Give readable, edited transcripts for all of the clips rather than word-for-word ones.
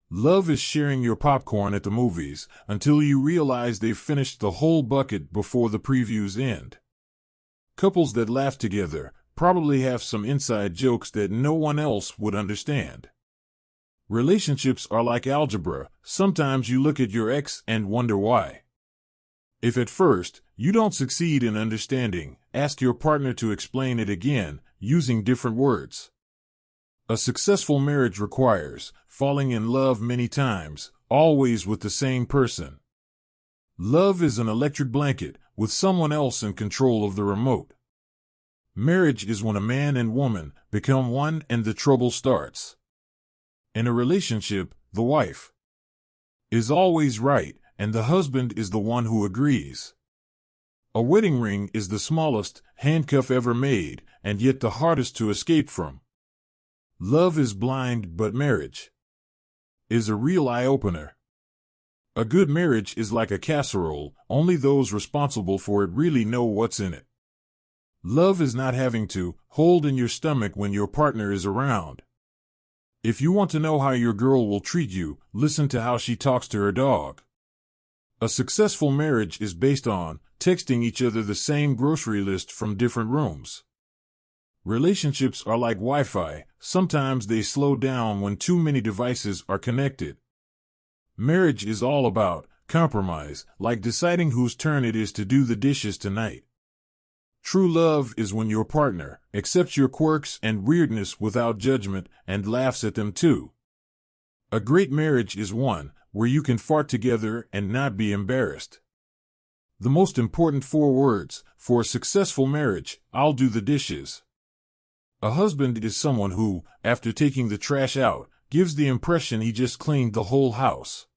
Love is sharing your popcorn at the movies until you realize they've finished the whole bucket before the previews end. Couples that laugh together probably have some inside jokes that no one else would understand. Relationships are like algebra. Sometimes you look at your ex and wonder why. If at first you don't succeed in understanding, ask your partner to explain it again using different words. A successful marriage requires falling in love many times, always with the same person. Love is an electric blanket with someone else in control of the remote. Marriage is when a man and woman become one and the trouble starts. In a relationship, the wife is always right, and the husband is the one who agrees. A wedding ring is the smallest handcuff ever made, and yet the hardest to escape from. Love is blind, but marriage is a real eye-opener. A good marriage is like a casserole, only those responsible for it really know what's in it. Love is not having to hold in your stomach when your partner is around. If you want to know how your girl will treat you, listen to how she talks to her dog. A successful marriage is based on texting each other the same grocery list from different rooms. Relationships are like Wi-Fi. Sometimes they slow down when too many devices are connected. Marriage is all about compromise, like deciding whose turn it is to do the dishes tonight. True love is when your partner accepts your quirks and weirdness without judgment and laughs at them too. A great marriage is one where you can fart together and not be embarrassed. The most important 4 words for a successful marriage: I'll do the dishes. A husband is someone who, after taking the trash out, gives the impression he just cleaned the whole house.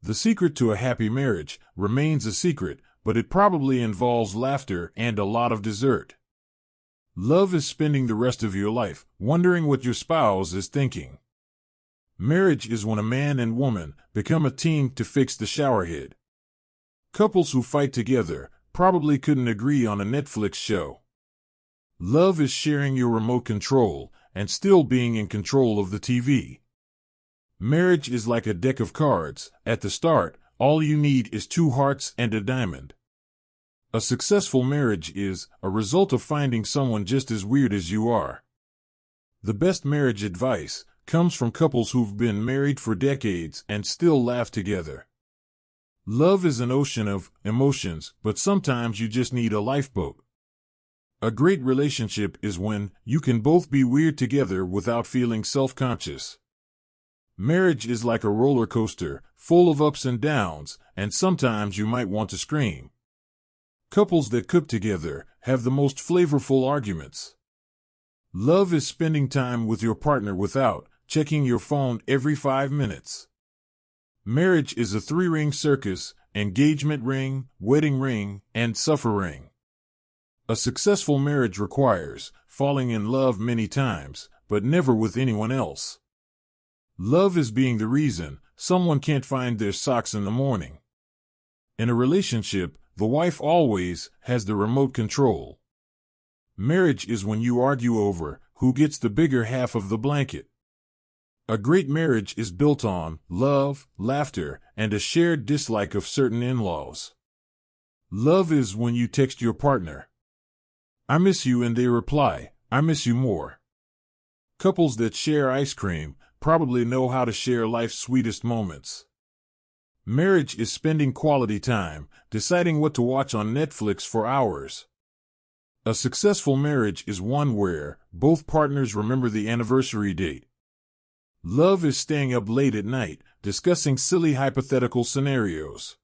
The secret to a happy marriage remains a secret, but it probably involves laughter and a lot of dessert. Love is spending the rest of your life wondering what your spouse is thinking. Marriage is when a man and woman become a team to fix the showerhead. Couples who fight together probably couldn't agree on a Netflix show. Love is sharing your remote control and still being in control of the TV. Marriage is like a deck of cards. At the start, all you need is 2 hearts and a diamond. A successful marriage is a result of finding someone just as weird as you are. The best marriage advice comes from couples who've been married for decades and still laugh together. Love is an ocean of emotions, but sometimes you just need a lifeboat. A great relationship is when you can both be weird together without feeling self-conscious. Marriage is like a roller coaster, full of ups and downs, and sometimes you might want to scream. Couples that cook together have the most flavorful arguments. Love is spending time with your partner without checking your phone every 5 minutes. Marriage is a 3-ring circus: engagement ring, wedding ring, and suffer ring. A successful marriage requires falling in love many times, but never with anyone else. Love is being the reason someone can't find their socks in the morning. In a relationship, the wife always has the remote control. Marriage is when you argue over who gets the bigger half of the blanket. A great marriage is built on love, laughter, and a shared dislike of certain in-laws. Love is when you text your partner, "I miss you," and they reply, "I miss you more." Couples that share ice cream probably know how to share life's sweetest moments. Marriage is spending quality time, deciding what to watch on Netflix for hours. A successful marriage is one where both partners remember the anniversary date. Love is staying up late at night, discussing silly hypothetical scenarios.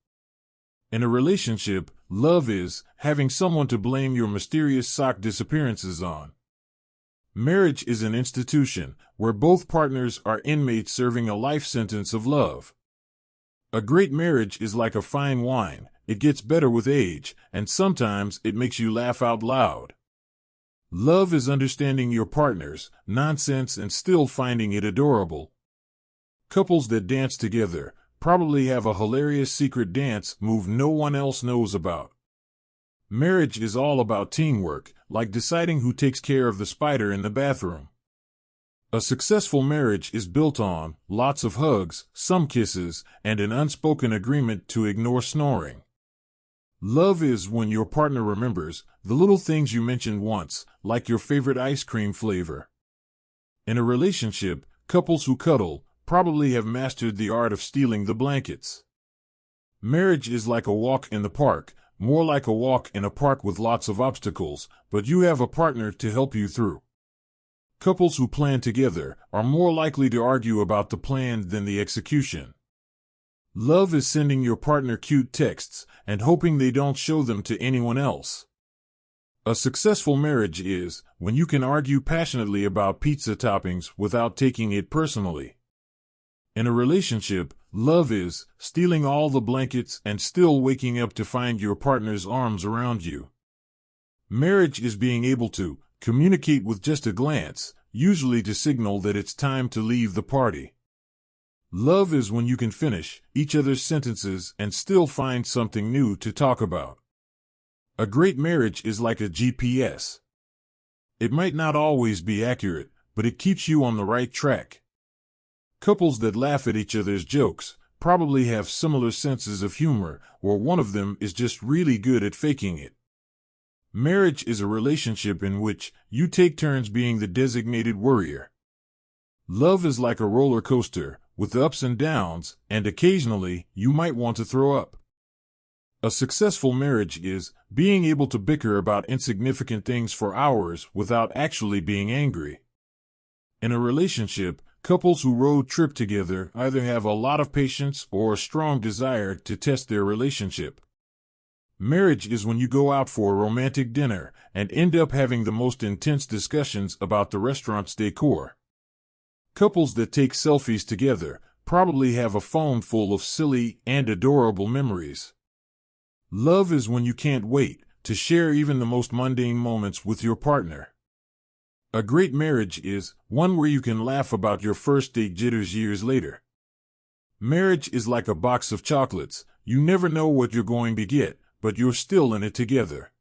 In a relationship, love is having someone to blame your mysterious sock disappearances on. Marriage is an institution where both partners are inmates serving a life sentence of love. A great marriage is like a fine wine. It gets better with age, and sometimes it makes you laugh out loud. Love is understanding your partner's nonsense and still finding it adorable. Couples that dance together probably have a hilarious secret dance move no one else knows about. Marriage is all about teamwork, like deciding who takes care of the spider in the bathroom. A successful marriage is built on lots of hugs, some kisses, and an unspoken agreement to ignore snoring. Love is when your partner remembers the little things you mentioned once, like your favorite ice cream flavor. In a relationship, couples who cuddle probably have mastered the art of stealing the blankets. Marriage is like a walk in the park, more like a walk in a park with lots of obstacles, but you have a partner to help you through. Couples who plan together are more likely to argue about the plan than the execution. Love is sending your partner cute texts and hoping they don't show them to anyone else. A successful marriage is when you can argue passionately about pizza toppings without taking it personally. In a relationship, love is stealing all the blankets and still waking up to find your partner's arms around you. Marriage is being able to communicate with just a glance, usually to signal that it's time to leave the party. Love is when you can finish each other's sentences and still find something new to talk about. A great marriage is like a GPS. It might not always be accurate, but it keeps you on the right track. Couples that laugh at each other's jokes probably have similar senses of humor, or one of them is just really good at faking it. Marriage is a relationship in which you take turns being the designated worrier. Love is like a roller coaster, with ups and downs, and occasionally you might want to throw up. A successful marriage is being able to bicker about insignificant things for hours without actually being angry. In a relationship, couples who road trip together either have a lot of patience or a strong desire to test their relationship. Marriage is when you go out for a romantic dinner and end up having the most intense discussions about the restaurant's decor. Couples that take selfies together probably have a phone full of silly and adorable memories. Love is when you can't wait to share even the most mundane moments with your partner. A great marriage is one where you can laugh about your first date jitters years later. Marriage is like a box of chocolates. You never know what you're going to get, but you're still in it together.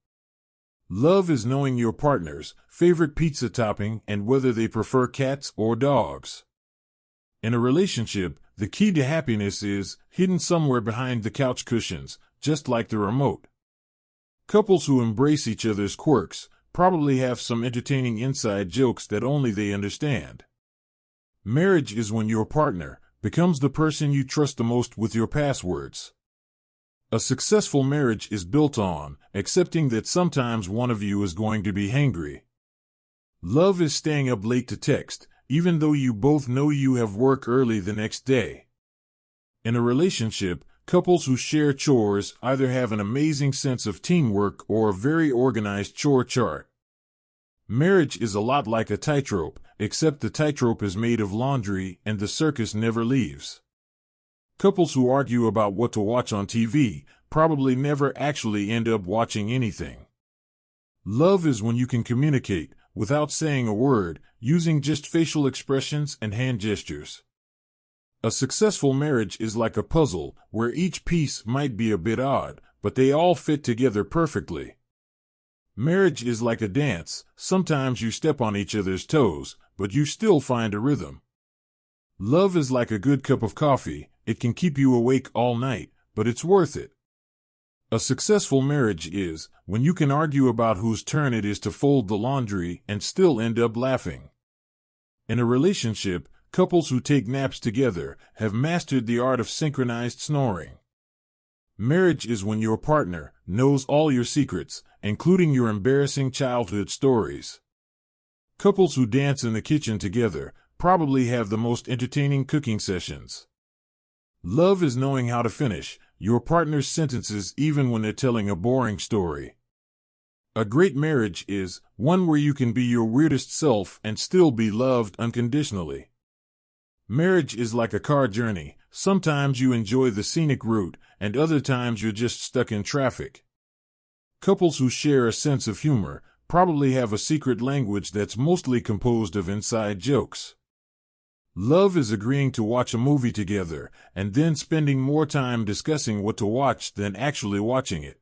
Love is knowing your partner's favorite pizza topping and whether they prefer cats or dogs. In a relationship, the key to happiness is hidden somewhere behind the couch cushions, just like the remote. Couples who embrace each other's quirks probably have some entertaining inside jokes that only they understand. Marriage is when your partner becomes the person you trust the most with your passwords. A successful marriage is built on accepting that sometimes one of you is going to be hangry. Love is staying up late to text, even though you both know you have work early the next day. In a relationship, couples who share chores either have an amazing sense of teamwork or a very organized chore chart. Marriage is a lot like a tightrope, except the tightrope is made of laundry and the circus never leaves. Couples who argue about what to watch on TV probably never actually end up watching anything. Love is when you can communicate without saying a word, using just facial expressions and hand gestures. A successful marriage is like a puzzle where each piece might be a bit odd, but they all fit together perfectly. Marriage is like a dance. Sometimes you step on each other's toes, but you still find a rhythm. Love is like a good cup of coffee. It can keep you awake all night, but it's worth it. A successful marriage is when you can argue about whose turn it is to fold the laundry and still end up laughing. In a relationship, couples who take naps together have mastered the art of synchronized snoring. Marriage is when your partner knows all your secrets, including your embarrassing childhood stories. Couples who dance in the kitchen together probably have the most entertaining cooking sessions. Love is knowing how to finish your partner's sentences even when they're telling a boring story. A great marriage is one where you can be your weirdest self and still be loved unconditionally. Marriage is like a car journey. Sometimes you enjoy the scenic route, and other times you're just stuck in traffic. Couples who share a sense of humor probably have a secret language that's mostly composed of inside jokes. Love is agreeing to watch a movie together and then spending more time discussing what to watch than actually watching it.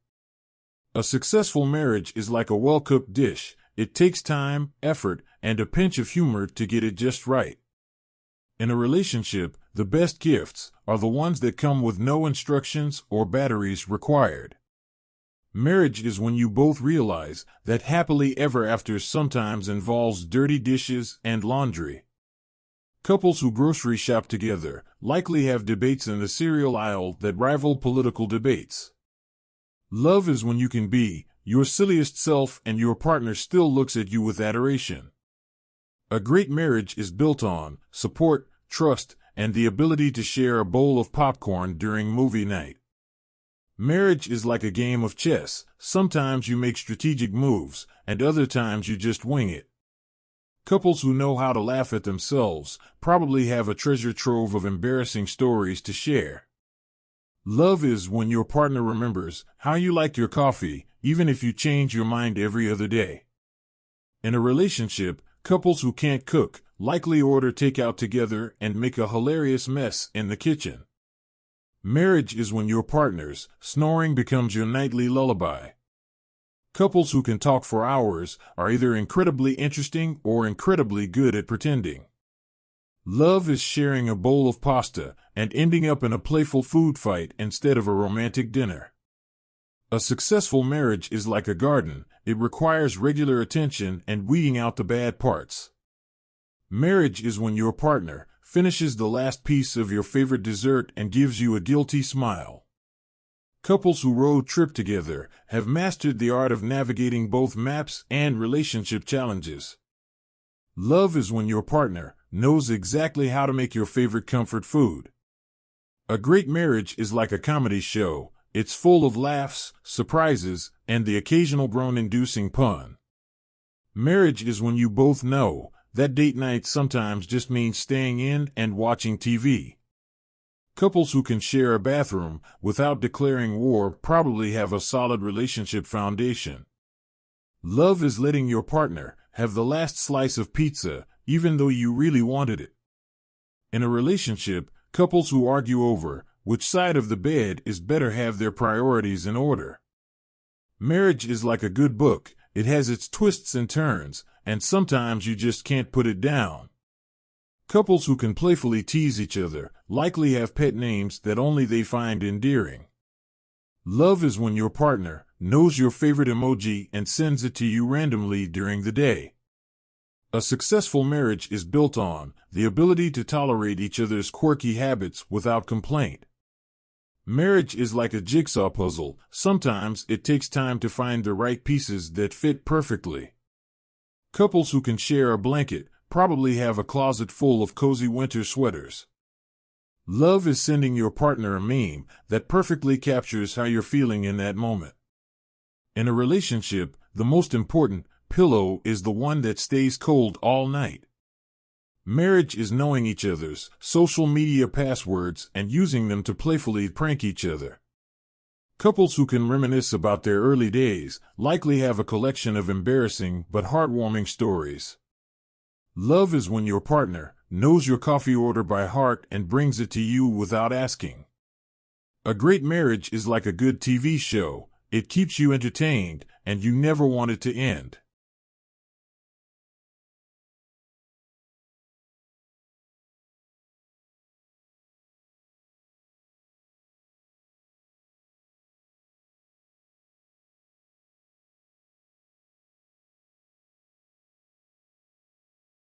A successful marriage is like a well-cooked dish. it takes time, effort, and a pinch of humor to get it just right. In a relationship, the best gifts are the ones that come with no instructions or batteries required. Marriage is when you both realize that happily ever after sometimes involves dirty dishes and laundry. Couples who grocery shop together likely have debates in the cereal aisle that rival political debates. Love is when you can be your silliest self and your partner still looks at you with adoration. A great marriage is built on support, trust, and the ability to share a bowl of popcorn during movie night. Marriage is like a game of chess. Sometimes you make strategic moves, and other times you just wing it. Couples who know how to laugh at themselves probably have a treasure trove of embarrassing stories to share. Love is when your partner remembers how you like your coffee, even if you change your mind every other day. In a relationship, couples who can't cook likely order takeout together and make a hilarious mess in the kitchen. Marriage is when your partner's snoring becomes your nightly lullaby. Couples who can talk for hours are either incredibly interesting or incredibly good at pretending. Love is sharing a bowl of pasta and ending up in a playful food fight instead of a romantic dinner. A successful marriage is like a garden. It requires regular attention and weeding out the bad parts. Marriage is when your partner finishes the last piece of your favorite dessert and gives you a guilty smile. Couples who road trip together have mastered the art of navigating both maps and relationship challenges. Love is when your partner knows exactly how to make your favorite comfort food. A great marriage is like a comedy show. It's full of laughs, surprises, and the occasional groan-inducing pun. Marriage is when you both know that date night sometimes just means staying in and watching TV. Couples who can share a bathroom without declaring war probably have a solid relationship foundation. Love is letting your partner have the last slice of pizza, even though you really wanted it. In a relationship, couples who argue over which side of the bed is better have their priorities in order. Marriage is like a good book. It has its twists and turns, and sometimes you just can't put it down. Couples who can playfully tease each other likely have pet names that only they find endearing. Love is when your partner knows your favorite emoji and sends it to you randomly during the day. A successful marriage is built on the ability to tolerate each other's quirky habits without complaint. Marriage is like a jigsaw puzzle. Sometimes it takes time to find the right pieces that fit perfectly. Couples who can share a blanket probably have a closet full of cozy winter sweaters. Love is sending your partner a meme that perfectly captures how you're feeling in that moment. In a relationship, the most important pillow is the one that stays cold all night. Marriage is knowing each other's social media passwords and using them to playfully prank each other. Couples who can reminisce about their early days likely have a collection of embarrassing but heartwarming stories. Love is when your partner knows your coffee order by heart and brings it to you without asking. A great marriage is like a good TV show. It keeps you entertained, and you never want it to end.